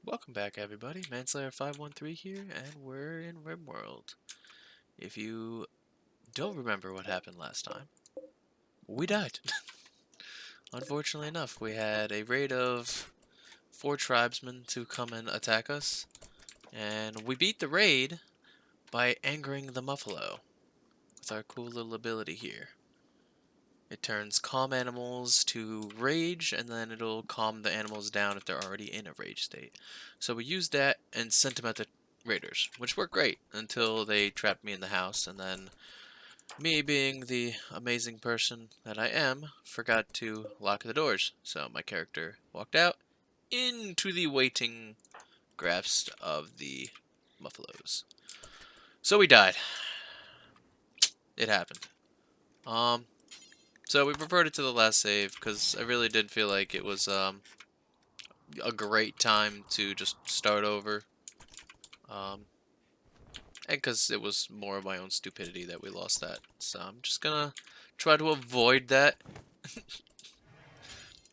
Welcome back, everybody. Manslayer513 here, and we're in Rimworld. If you don't remember what happened last time, we died. Unfortunately enough, we had a raid of 4 tribesmen to come and attack us, and we beat the raid by angering the Muffalo with our cool little ability here. It turns calm animals to rage, and then it'll calm the animals down if they're already in a rage state. So we used that and sent them at the raiders, which worked great until they trapped me in the house, and then me, being the amazing person that I am, forgot to lock the doors. So my character walked out into the waiting grasp of the Muffalos. So we died. It happened. So we reverted to the last save because I really did feel like it was a great time to just start over. And because it was more of my own stupidity that we lost that. So I'm just gonna try to avoid that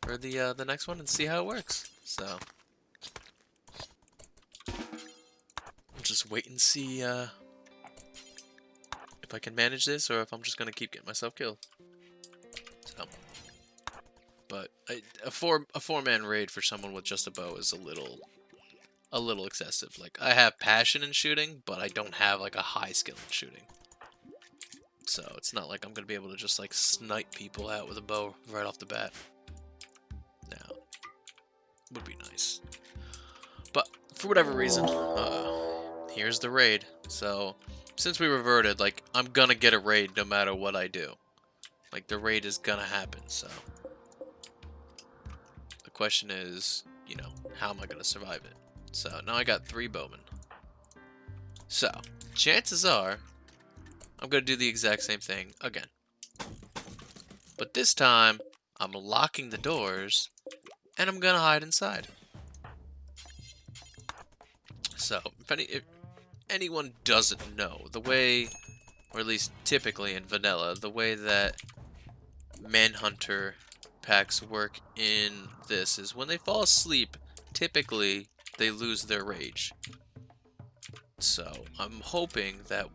for the next one and see how it works. So we'll just wait and see if I can manage this or if I'm just gonna keep getting myself killed. So, but a four-man raid for someone with just a bow is a little excessive. Like, I have passion in shooting, but I don't have like a high skill in shooting. So it's not like I'm gonna be able to just like snipe people out with a bow right off the bat. Now, would be nice. But for whatever reason, here's the raid. So since we reverted, like, I'm gonna get a raid no matter what I do. Like, the raid is gonna happen, so the question is, you know, how am I gonna survive it? So now I got 3 bowmen. So chances are I'm gonna do the exact same thing again. But this time I'm locking the doors and I'm gonna hide inside. So if anyone doesn't know, the way, or at least typically in vanilla, the way that Manhunter packs work in this is when they fall asleep, typically they lose their rage. So I'm hoping that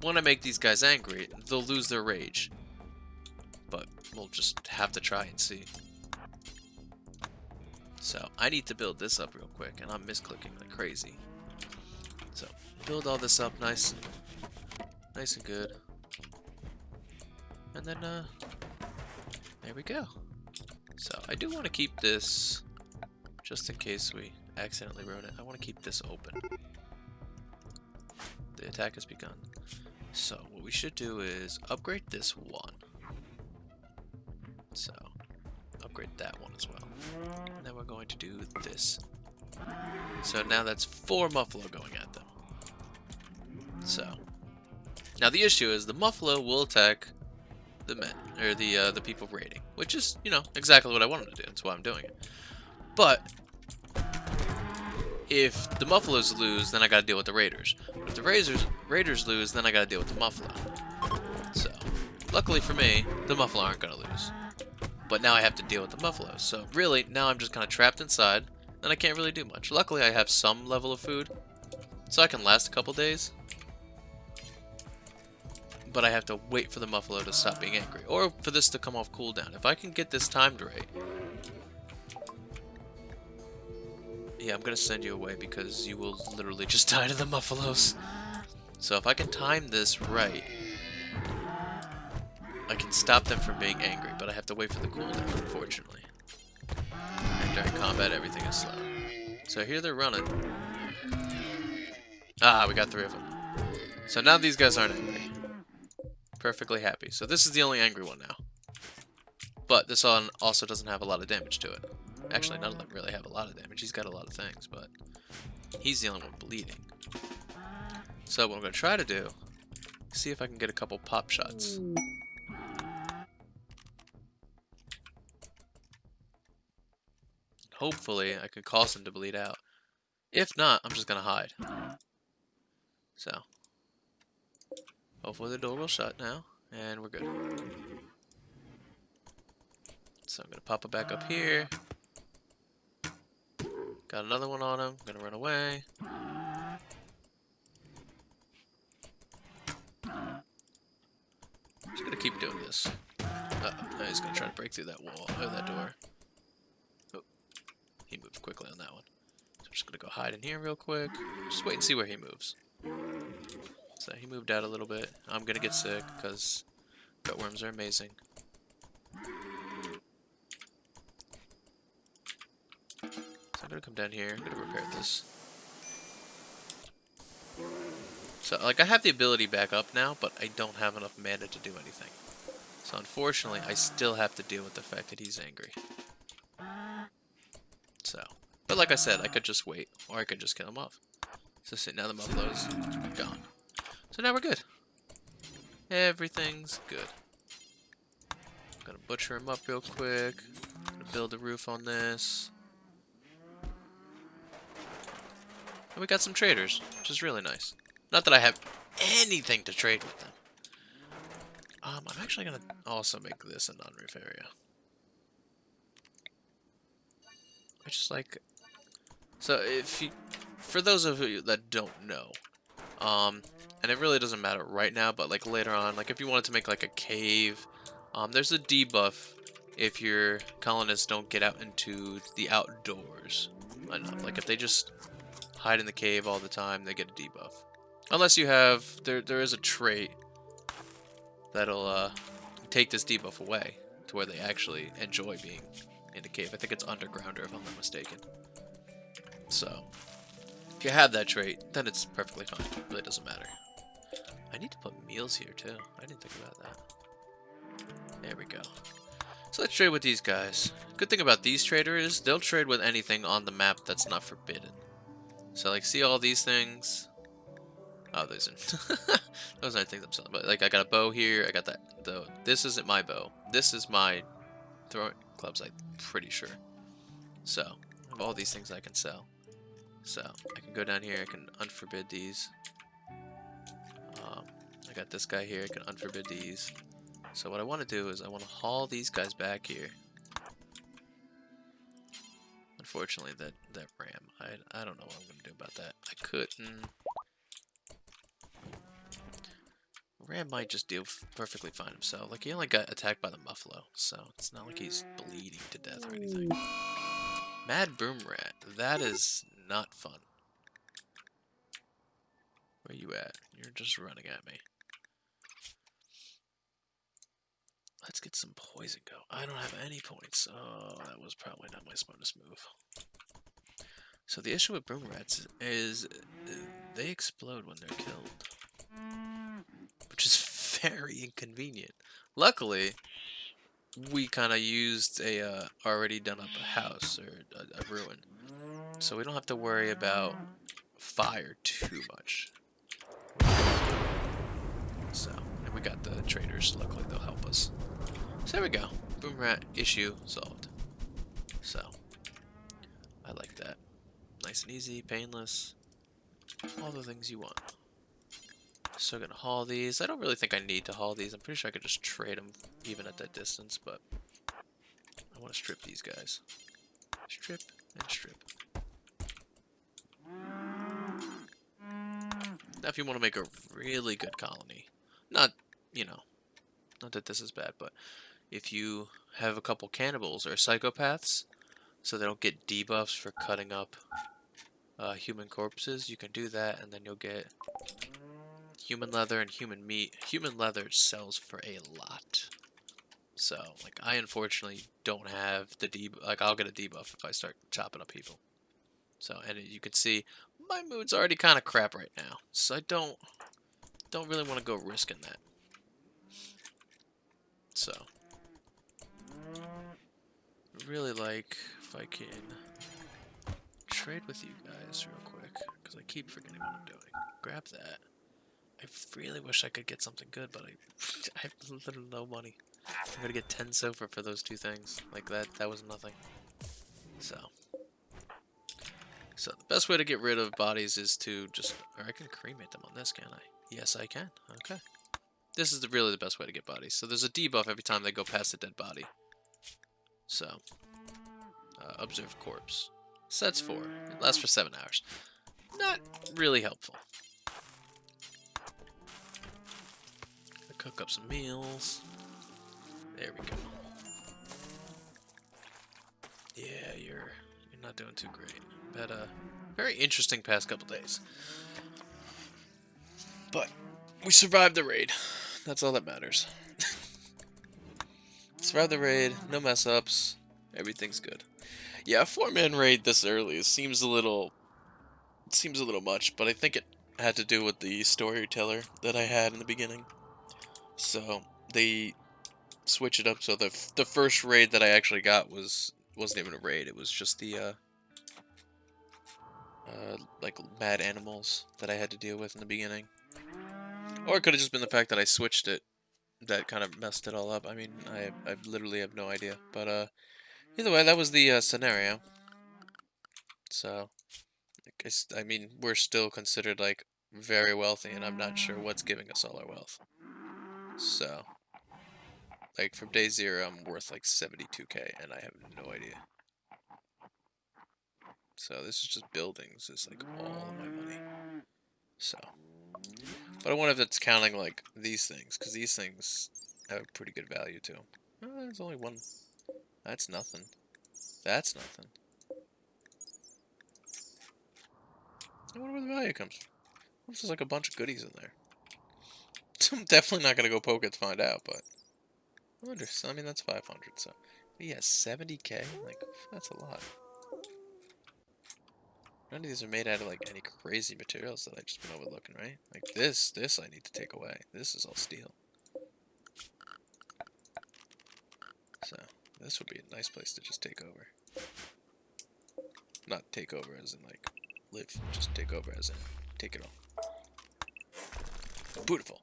when I make these guys angry, they'll lose their rage. But we'll just have to try and see. So I need to build this up real quick, and I'm misclicking like crazy. So build all this up nice and good. And then there we go. So I do want to keep this, just in case we accidentally ruin it, I want to keep this open. The attack has begun. So what we should do is upgrade this one. So upgrade that one as well. And then we're going to do this. So now that's 4 Muffalo going at them. So now the issue is the Muffalo will attack the men, or the people raiding, which is, you know, exactly what I wanted to do. That's why I'm doing it. But if the Muffalos lose, then I gotta deal with the raiders. But if the raiders lose, then I gotta deal with the Muffalo. So luckily for me, the Muffalo aren't gonna lose. But now I have to deal with the Muffalos. So really, now I'm just kind of trapped inside, and I can't really do much. Luckily, I have some level of food, so I can last a couple days. But I have to wait for the Muffalo to stop being angry, or for this to come off cooldown. If I can get this timed right... Yeah, I'm gonna send you away because you will literally just die to the Muffalos. So if I can time this right, I can stop them from being angry, but I have to wait for the cooldown, unfortunately. And during combat, everything is slow. So here they're running. Ah, we got 3 of them. So now these guys aren't angry. Perfectly happy. So this is the only angry one now. But this one also doesn't have a lot of damage to it. Actually, none of them really have a lot of damage. He's got a lot of things, but he's the only one bleeding. So what I'm going to try to do, see if I can get a couple pop shots. Hopefully, I could cause him to bleed out. If not, I'm just going to hide. So, hopefully the door will shut now, and we're good. So I'm going to pop it back up here. Got another one on him. Gonna run away. Just gonna keep doing this. Now he's gonna try to break through that wall, or that door. Oh, he moved quickly on that one. So I'm just gonna go hide in here real quick. Just wait and see where he moves. So he moved out a little bit. I'm gonna get sick because gutworms are amazing. So I'm gonna come down here. I'm gonna repair this. So like I have the ability back up now, but I don't have enough mana to do anything. So unfortunately, I still have to deal with the fact that he's angry. So, but like I said, I could just wait, or I could just kill him off. So see, now the buffalo's gone. So now we're good. Everything's good. Gonna butcher him up real quick. Gonna build a roof on this. And we got some traders, which is really nice. Not that I have anything to trade with them. I'm actually gonna also make this a non-roof area. I just like... So if you... For those of you that don't know, and it really doesn't matter right now, but like later on, like if you wanted to make like a cave, there's a debuff if your colonists don't get out into the outdoors enough. Like if they just hide in the cave all the time, they get a debuff. Unless you have, there is a trait that'll take this debuff away to where they actually enjoy being in the cave. I think it's Undergrounder if I'm not mistaken. So if you have that trait, then it's perfectly fine. It really doesn't matter. I need to put meals here too. I didn't think about that. There we go. So let's trade with these guys. Good thing about these traders is they'll trade with anything on the map that's not forbidden. So like, see all these things? Oh, those are those aren't things I'm selling. But like, I got a bow here. I got that. Though this isn't my bow. This is my throwing clubs. I'm pretty sure. So I have all these things I can sell. So I can go down here. I can unforbid these. I got this guy here. I can unforbid these. So what I want to do is I want to haul these guys back here. Unfortunately, that ram. I don't know what I'm gonna do about that. I couldn't. Ram might just deal perfectly fine himself. Like, he only got attacked by the buffalo, so it's not like he's bleeding to death or anything. Mad Boom Rat. That is not fun. Where you at? You're just running at me. Let's get some poison go. I don't have any points. Oh, that was probably not my smartest move. So the issue with Boom Rats is they explode when they're killed. Which is very inconvenient. Luckily, we kind of used a already done up a house or a ruin, so we don't have to worry about fire too much. So, and we got the traders. Luckily, they'll help us. So there we go. Boom Rat issue solved. So I like that. Nice and easy, painless. All the things you want. So I'm gonna haul these. I don't really think I need to haul these. I'm pretty sure I could just trade them even at that distance, but I want to strip these guys. Strip and strip. Now if you want to make a really good colony, not, you know, not that this is bad, but if you have a couple cannibals or psychopaths, so they don't get debuffs for cutting up human corpses, you can do that, and then you'll get human leather and human meat. Human leather sells for a lot. So, like, I unfortunately don't have the debuff. Like, I'll get a debuff if I start chopping up people. So, and you can see my mood's already kind of crap right now. So I don't really want to go risking that. So, really like if I can trade with you guys real quick, because I keep forgetting what I'm doing. Grab that. I really wish I could get something good, but I have little no money. I'm gonna get 10 silver for those two things. Like that was nothing. So the best way to get rid of bodies is to just, or I can cremate them on this, can't I? Yes, I can. Okay. This is really the best way to get bodies. So there's a debuff every time they go past a dead body. So, observe corpse. So that's 4. It lasts for 7 hours. Not really helpful. Cook up some meals. There we go. Yeah, you're not doing too great. Had a very interesting past couple days. But we survived the raid. That's all that matters. Survived the raid, no mess ups, everything's good. Yeah, a 4-man raid this early seems a little much, but I think it had to do with the storyteller that I had in the beginning. So they switch it up so the first raid that I actually got wasn't even a raid. It was just the like mad animals that I had to deal with in the beginning. Or it could have just been the fact that I switched it that kind of messed it all up. I mean, I literally have no idea. But either way, that was the scenario. So I mean, we're still considered like very wealthy, and I'm not sure what's giving us all our wealth. So like from day 0, I'm worth like 72k, and I have no idea. So this is just buildings. It's like all of my money. So, but I wonder if it's counting like these things, because these things have a pretty good value to them. There's only one. That's nothing. That's nothing. I wonder where the value comes from. There's like a bunch of goodies in there. I'm definitely not gonna go poke it to find out, but I wonder. I mean, that's 500. So, but yeah, 70k. Like that's a lot. None of these are made out of like any crazy materials that I've just been overlooking, right? Like this I need to take away. This is all steel. So this would be a nice place to just take over. Not take over as in like live, just take over as in take it all. Beautiful.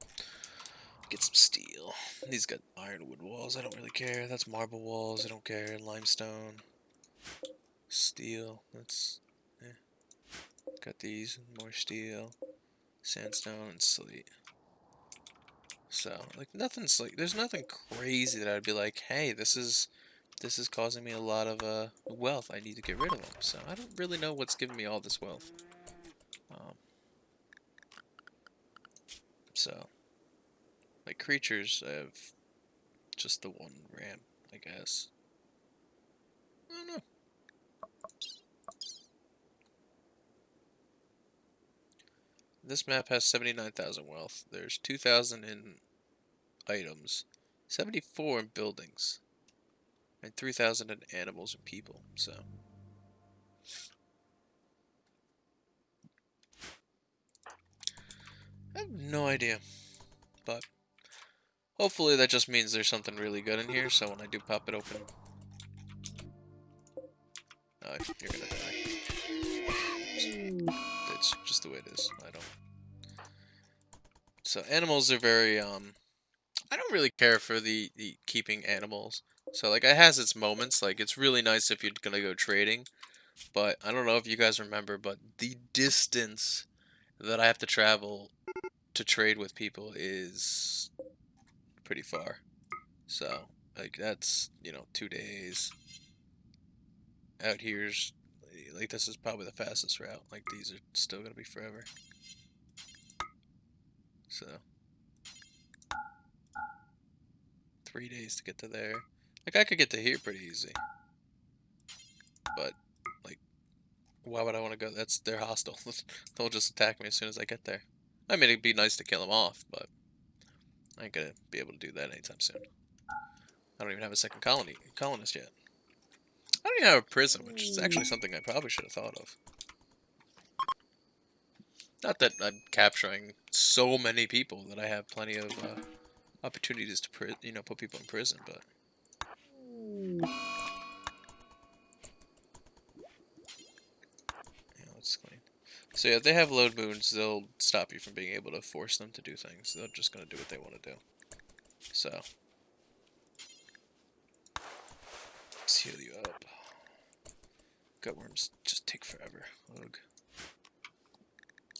Get some steel. These got ironwood walls. I don't really care. That's marble walls. I don't care. Limestone. Steel. That's... Got these. More steel. Sandstone and slate. So, like, nothing's like... There's nothing crazy that I'd be like, hey, this is causing me a lot of wealth. I need to get rid of them. So, I don't really know what's giving me all this wealth. So... Like creatures, I have just the one ram, I guess. I don't know. This map has 79,000 wealth. There's 2,000 in items, 74 in buildings, and 3,000 in animals and people, so. I have no idea, but hopefully that just means there's something really good in here, so when I do pop it open... you're gonna die. It's just the way it is. I don't... So animals are very, I don't really care for the keeping animals. So, like, it has its moments. Like, it's really nice if you're gonna go trading. But I don't know if you guys remember, but the distance that I have to travel to trade with people is pretty far. So, like, that's, 2 days. Out here's, like, this is probably the fastest route. Like, these are still gonna be forever. So, 3 days to get to there. Like, I could get to here pretty easy. But, like, why would I want to go? They're hostile. They'll just attack me as soon as I get there. I mean, it'd be nice to kill them off, but I ain't gonna be able to do that anytime soon. I don't even have a second colonist yet. I don't even have a prison, which is actually something I probably should have thought of. Not that I'm capturing so many people that I have plenty of opportunities to put people in prison, but yeah, let's clean. So yeah, if they have load moons, they'll stop you from being able to force them to do things. They're just gonna do what they want to do. So let's heal you up. Gutworms just take forever. Ugh.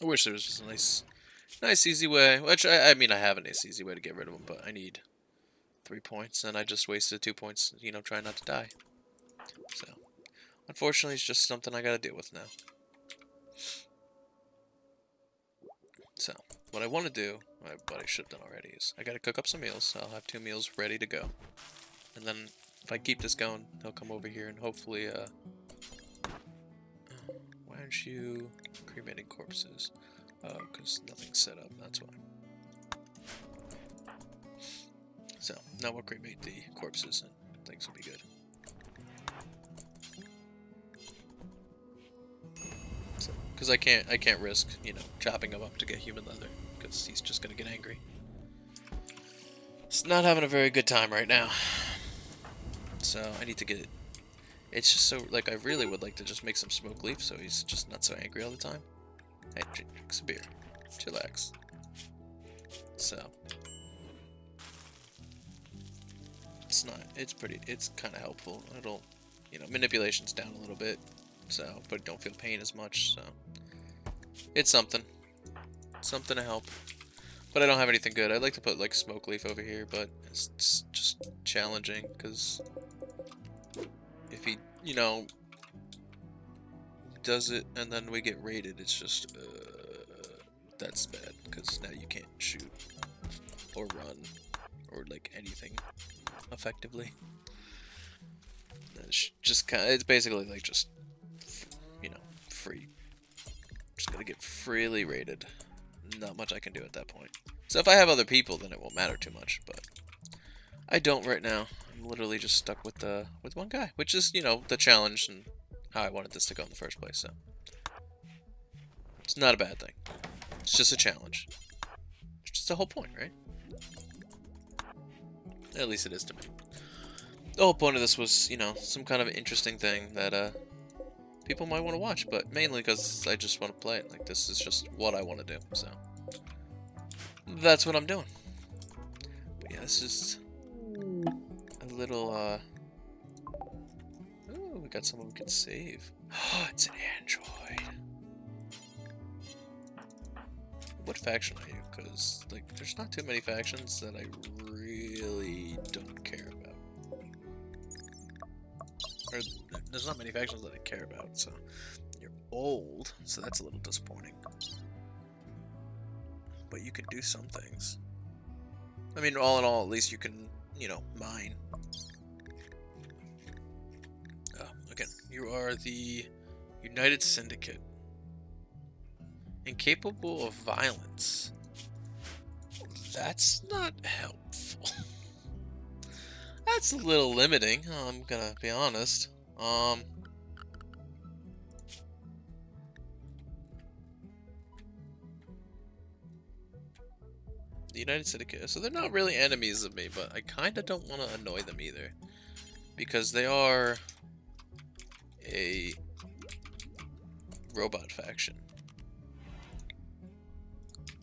I wish there was just a nice easy way. Which I mean, I have a nice easy way to get rid of them, but I need 3 points, and I just wasted 2 points. Trying not to die. So Unfortunately, it's just something I gotta deal with now. So, what I want to do, what I should have done already, is I gotta cook up some meals. I'll have 2 meals ready to go. And then, if I keep this going, he'll come over here and hopefully, why aren't you cremating corpses? Oh, because nothing's set up, that's why. So, now we'll cremate the corpses and things will be good. Because I can't risk, you know, chopping him up to get human leather, because he's just gonna get angry. He's not having a very good time right now. So I need to get it. It's just so, like, I really would like to just make some smoke leaf so he's just not so angry all the time. Hey, drink some beer. Chillax. So. It's kind of helpful. It'll, you know, manipulation's down a little bit, so, but don't feel pain as much, so. It's something. Something to help. But I don't have anything good. I'd like to put, like, smoke leaf over here, but it's just challenging, because if he, you know, does it and then we get raided, it's just, that's bad, because now you can't shoot or run or, like, anything effectively. It's just kind of, it's basically, like, just, you know, free. Just gonna get freely raided. Not much I can do at that point. So if I have other people, then it won't matter too much, but I don't right now. I'm literally just stuck with one guy, which is, you know, the challenge and how I wanted this to go in the first place, so. It's not a bad thing. It's just a challenge. It's just the whole point, right? At least it is to me. The whole point of this was, you know, some kind of interesting thing that, people might want to watch, but mainly because I just want to play it. Like, this is just what I want to do, so. That's what I'm doing. But yeah, this is a little, ooh, we got someone we can save. Oh, it's an android. What faction are you? Because, like, there's not too many factions that I really don't care about. Or, there's not many factions that I care about, so. You're old, so that's a little disappointing. But you can do some things. I mean, all in all, at least you can, you know, mine. Again, you are the United Syndicate. Incapable of violence. That's not helpful. That's a little limiting, I'm gonna be honest. The United Syndicate. So they're not really enemies of me, but I kinda don't want to annoy them either. Because they are a robot faction.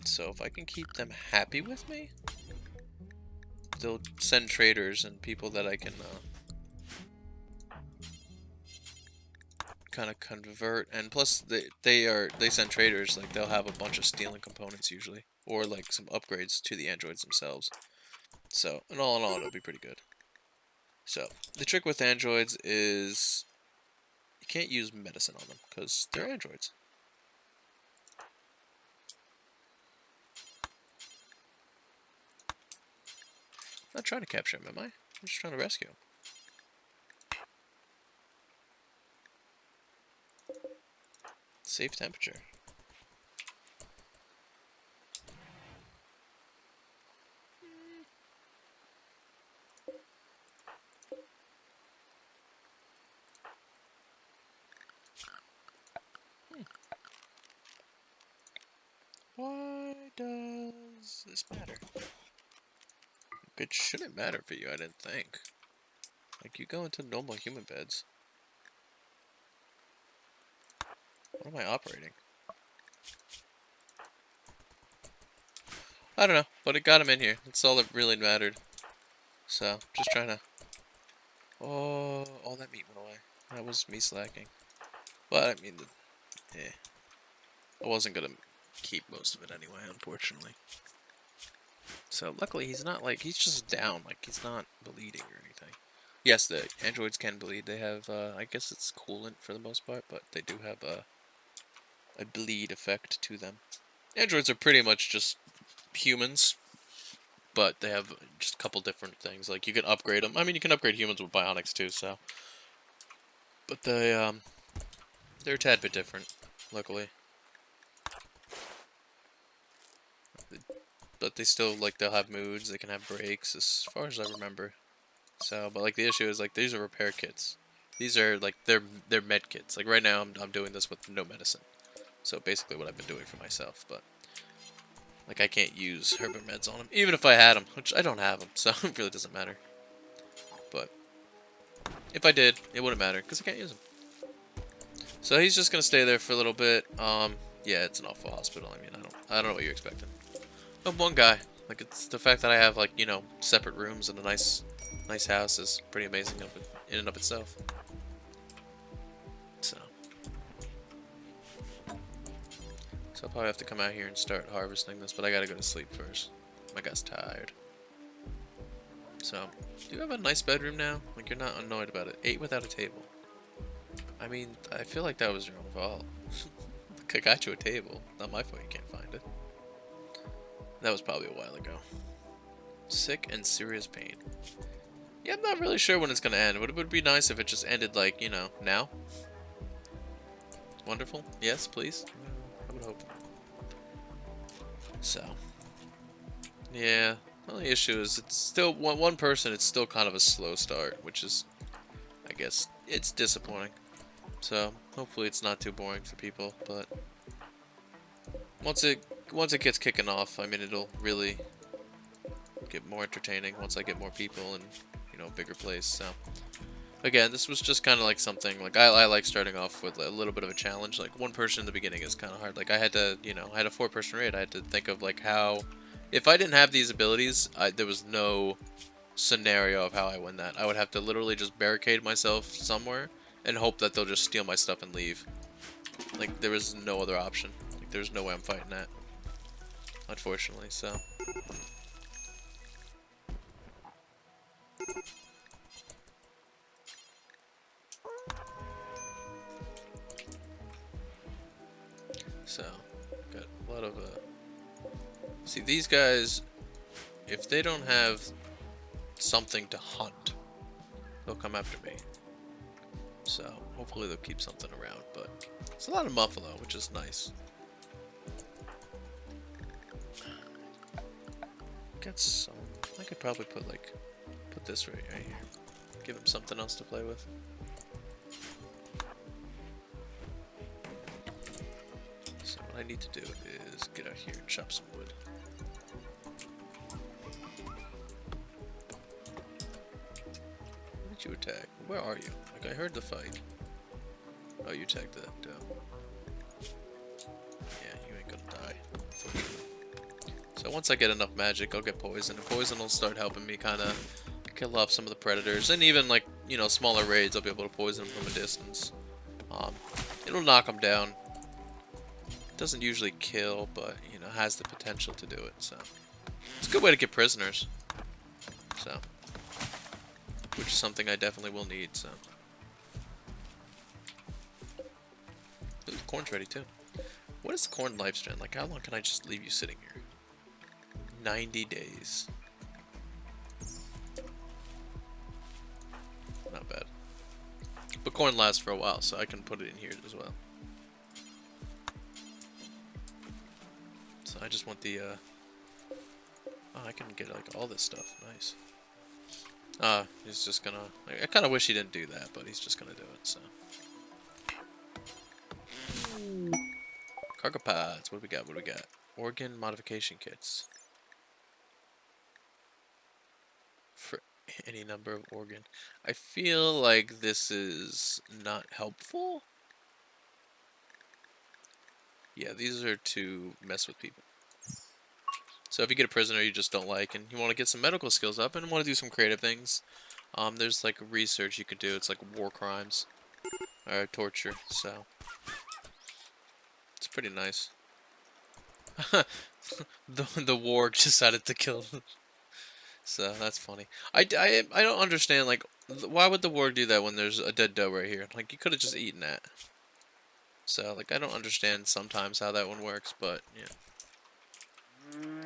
So if I can keep them happy with me, they'll send traders and people that I can kind of convert. And plus, they send traders, like they'll have a bunch of stealing components usually, or like some upgrades to the androids themselves. So in all, it'll be pretty good. So the trick with androids is you can't use medicine on them because they're androids. I'm not trying to capture him, am I? I'm just trying to rescue him. Safe temperature. Why does this matter? It shouldn't matter for you, I didn't think. Like, you go into normal human beds. What am I operating? I don't know, but it got him in here. That's all that really mattered. So, just trying to... Oh, all that meat went away. That was me slacking. But, I mean, I wasn't gonna keep most of it anyway, unfortunately. So, luckily, he's not, like, he's just down. Like, he's not bleeding or anything. Yes, the androids can bleed. They have, I guess it's coolant for the most part, but they do have a bleed effect to them. Androids are pretty much just humans, but they have just a couple different things. Like, you can upgrade them. I mean, you can upgrade humans with bionics too, so. But they're a tad bit different, luckily. But they still, like, they'll have moods, they can have breaks, as far as I remember. So, but, like, the issue is, like, these are repair kits. These are, like, they're med kits. Like, right now, I'm doing this with no medicine. So, basically what I've been doing for myself, but... Like, I can't use herbal meds on them, even if I had them, which I don't have them, so it really doesn't matter. But, if I did, it wouldn't matter, because I can't use them. So he's just gonna stay there for a little bit. Yeah, it's an awful hospital. I mean, I don't know what you're expecting. I'm one guy. Like, it's the fact that I have, like, you know, separate rooms and a nice house is pretty amazing in and of itself. So I'll probably have to come out here and start harvesting this, but I gotta go to sleep first. My guy's tired. So, do you have a nice bedroom now? Like, you're not annoyed about it. 8 without a table. I mean, I feel like that was your own fault. I got you a table. Not my fault you can't find it. That was probably a while ago. Sick and serious pain. Yeah, I'm not really sure when it's gonna end. It would be nice if it just ended, like, you know, now. Wonderful. Yes, please. I would hope. So. Yeah. The only issue is it's still one person. It's still kind of a slow start, which is, I guess, it's disappointing. So hopefully it's not too boring for people. But once it gets kicking off, I mean, it'll really get more entertaining once I get more people and, you know, a bigger place. So again, this was just kind of like something like I like starting off with a little bit of a challenge. Like, one person in the beginning is kind of hard. Like, I had to, you know, I had a 4-person raid. I had to think of like how, if I didn't have these abilities, there was no scenario of how I win that. I would have to literally just barricade myself somewhere and hope that they'll just steal my stuff and leave. Like, there was no other option. Like, there's no way I'm fighting that, unfortunately. So got a lot of see, these guys, if they don't have something to hunt, they'll come after me. So hopefully they'll keep something around, but it's a lot of buffalo, which is nice. Got some. I could probably put this right here. Give him something else to play with. So what I need to do is get out here and chop some wood. Where did you attack? Where are you? Like, I heard the fight. Oh, you attacked that down. Yeah, you ain't gonna die. So once I get enough magic, I'll get poison, and poison will start helping me kind of kill off some of the predators, and even, like, you know, smaller raids, I'll be able to poison them from a distance. It'll knock them down. It doesn't usually kill, but, you know, has the potential to do it. So it's a good way to get prisoners. So, which is something I definitely will need. So, ooh, corn's ready too. What is the corn lifespan? Like, how long can I just leave you sitting here? 90 days. Not bad. But corn lasts for a while, so I can put it in here as well. So I just want the, oh, I can get, like, all this stuff. Nice. He's just gonna, I kind of wish he didn't do that, but he's just gonna do it, so. Cargo pods. What do we got? What do we got? Organ modification kits. For any number of organ. I feel like this is not helpful. Yeah, these are to mess with people. So if you get a prisoner you just don't like and you want to get some medical skills up and want to do some creative things, there's like research you could do. It's like war crimes or torture, so it's pretty nice. the warg decided to kill them. So that's funny. I don't understand, like, Why would the warg do that when there's a dead doe right here? Like, you could have just eaten that. So, like, I don't understand sometimes how that one works, but, yeah.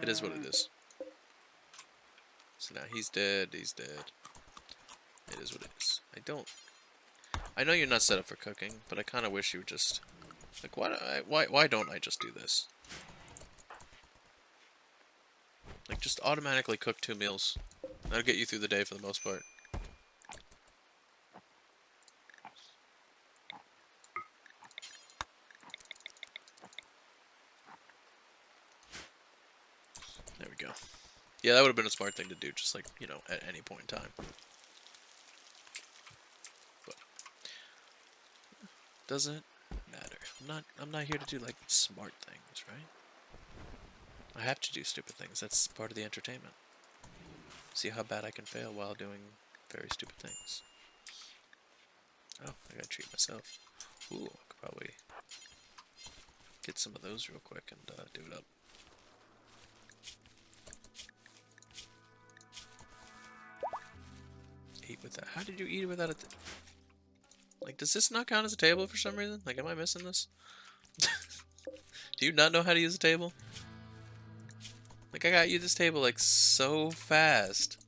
It is what it is. So now he's dead, he's dead. It is what it is. I know you're not set up for cooking, but I kind of wish you would just... Like, why don't I just do this? Like, just automatically cook 2 meals. That'll get you through the day for the most part. There we go. Yeah, that would have been a smart thing to do, just like, you know, at any point in time. But doesn't matter. I'm not here to do like smart things, right? I have to do stupid things. That's part of the entertainment. See how bad I can fail while doing very stupid things. Oh, I gotta treat myself. Ooh, I could probably get some of those real quick and do it up. Eat with that. How did you eat it without a... Like, does this not count as a table for some reason? Like, am I missing this? Do you not know how to use a table? Like, I got you this table, like, so fast.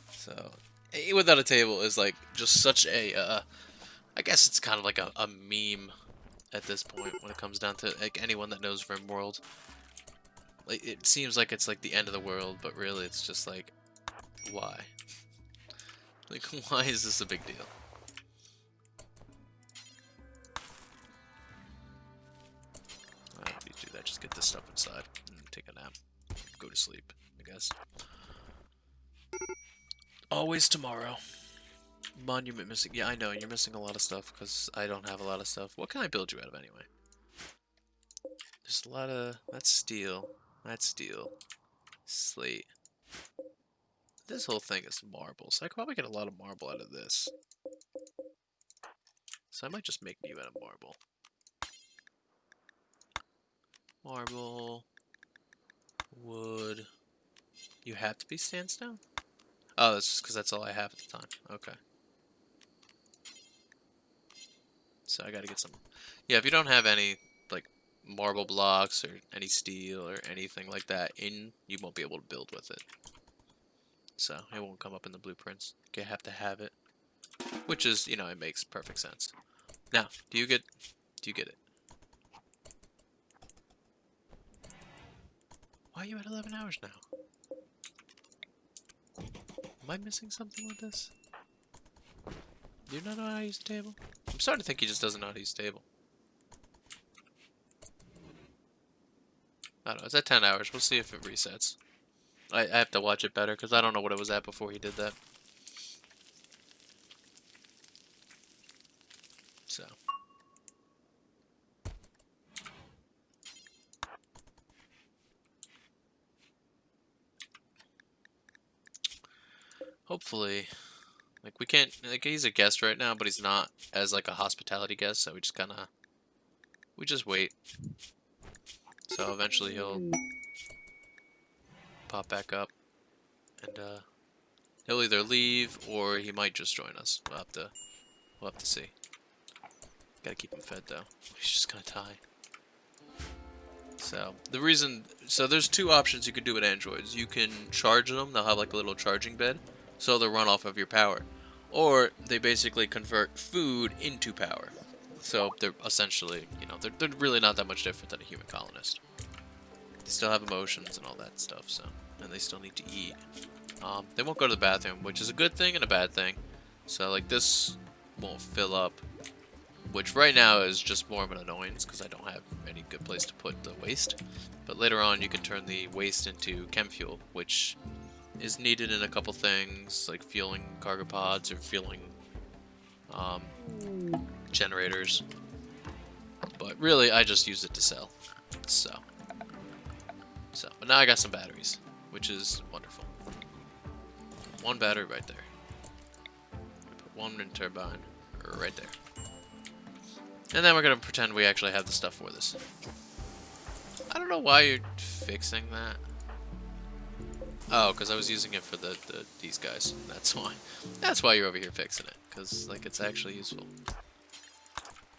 So, eat without a table is, like, just such a, I guess it's kind of like a meme at this point when it comes down to, like, anyone that knows Rimworld. Like, it seems like it's, like, the end of the world, but really it's just, like, why? Like, why is this a big deal? I don't need to do that, just get this stuff inside and take a nap. Go to sleep, I guess. Always tomorrow. Monument missing. Yeah, I know, you're missing a lot of stuff because I don't have a lot of stuff. What can I build you out of anyway? There's a lot of... That's steel. That's steel. Slate. This whole thing is marble, so I could probably get a lot of marble out of this. So I might just make you out of marble. Marble. Wood. You have to be sandstone? Oh, that's just because that's all I have at the time. Okay. So I gotta get some... Yeah, if you don't have any, like, marble blocks or any steel or anything like that in, you won't be able to build with it. So it won't come up in the blueprints. You have to have it. Which is, you know, it makes perfect sense. Now, do you get it? Why are you at 11 hours now? Am I missing something with this? Do you not know how to use the table? I'm starting to think he just doesn't know how to use the table. I don't know, it's at 10 hours. We'll see if it resets. I have to watch it better because I don't know what it was at before he did that. So. Hopefully, like, we can't, like, he's a guest right now, but he's not as, like, a hospitality guest, so we just kind of, we just wait. So eventually he'll pop back up, and, he'll either leave, or he might just join us. We'll have to see. Gotta keep him fed, though. He's just gonna die. So, there's 2 options you could do with androids. You can charge them, they'll have like a little charging bed, so they'll run off of your power. Or, they basically convert food into power. So, they're essentially, you know, they're really not that much different than a human colonist. They still have emotions and all that stuff, so, and they still need to eat. They won't go to the bathroom, which is a good thing and a bad thing. So, like, this won't fill up. Which right now is just more of an annoyance because I don't have any good place to put the waste. But later on you can turn the waste into chem fuel, which is needed in a couple things, like fueling cargo pods or fueling generators. But really I just use it to sell. So, but now I got some batteries, which is wonderful. 1 battery right there. Put 1 in turbine right there. And then we're gonna pretend we actually have the stuff for this. I don't know why you're fixing that. Oh, because I was using it for these guys. That's why. That's why you're over here fixing it. Because, like, it's actually useful.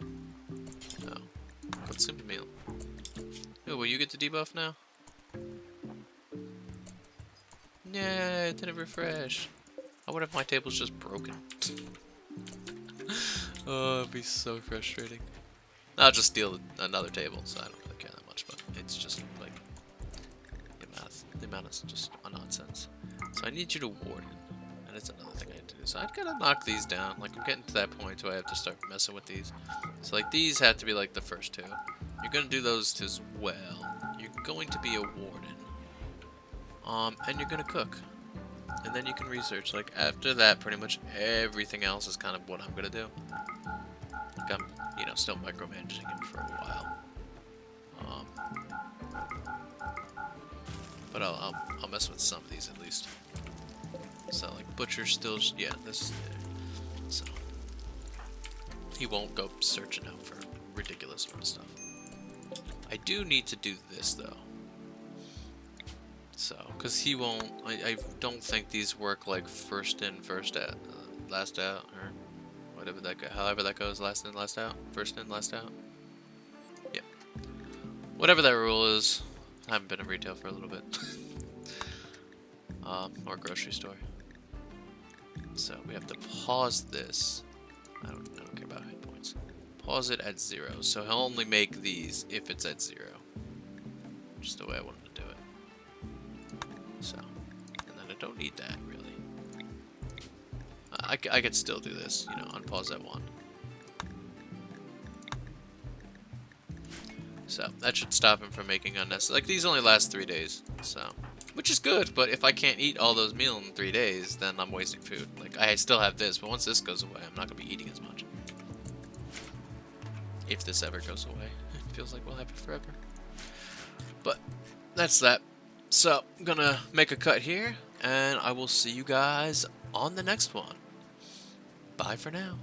Oh. Consume the meal. Ooh, will you get the debuff now? Yeah, it didn't refresh. I wonder if my table's just broken. Oh, it'd be so frustrating. I'll just steal another table, so I don't really care that much, but it's just, like, the amount is just a nonsense. So I need you to warden, and it's another thing I have to do. So I gotta knock these down. Like, I'm getting to that point where I have to start messing with these. So, like, these have to be, like, the first two. You're gonna do those as well. You're going to be a warden. And you're gonna cook. And then you can research. Like, after that, pretty much everything else is kind of what I'm gonna do. Like, I'm, you know, still micromanaging him for a while. But I'll mess with some of these at least. So, like, Butcher still, yeah, this is there. So, he won't go searching out for ridiculous sort of stuff. I do need to do this, though. So, because he won't, I don't think these work like first in, first out, last out, or whatever that, however that goes, last in, last out, first in, last out. Yeah. Whatever that rule is. I haven't been in retail for a little bit. Or grocery store. So, we have to pause this. I don't care about hit points. Pause it at 0, so he'll only make these if it's at 0. Just the way I wanted to do it. So, and then I don't need that, really. I could still do this, you know, unpause at 1. So, that should stop him from making unnecessary... Like, these only last 3 days, so... Which is good, but if I can't eat all those meals in 3 days, then I'm wasting food. Like, I still have this, but once this goes away, I'm not going to be eating as much. If this ever goes away. It feels like we'll have it forever. But, that's that. So, I'm gonna make a cut here, and I will see you guys on the next one. Bye for now.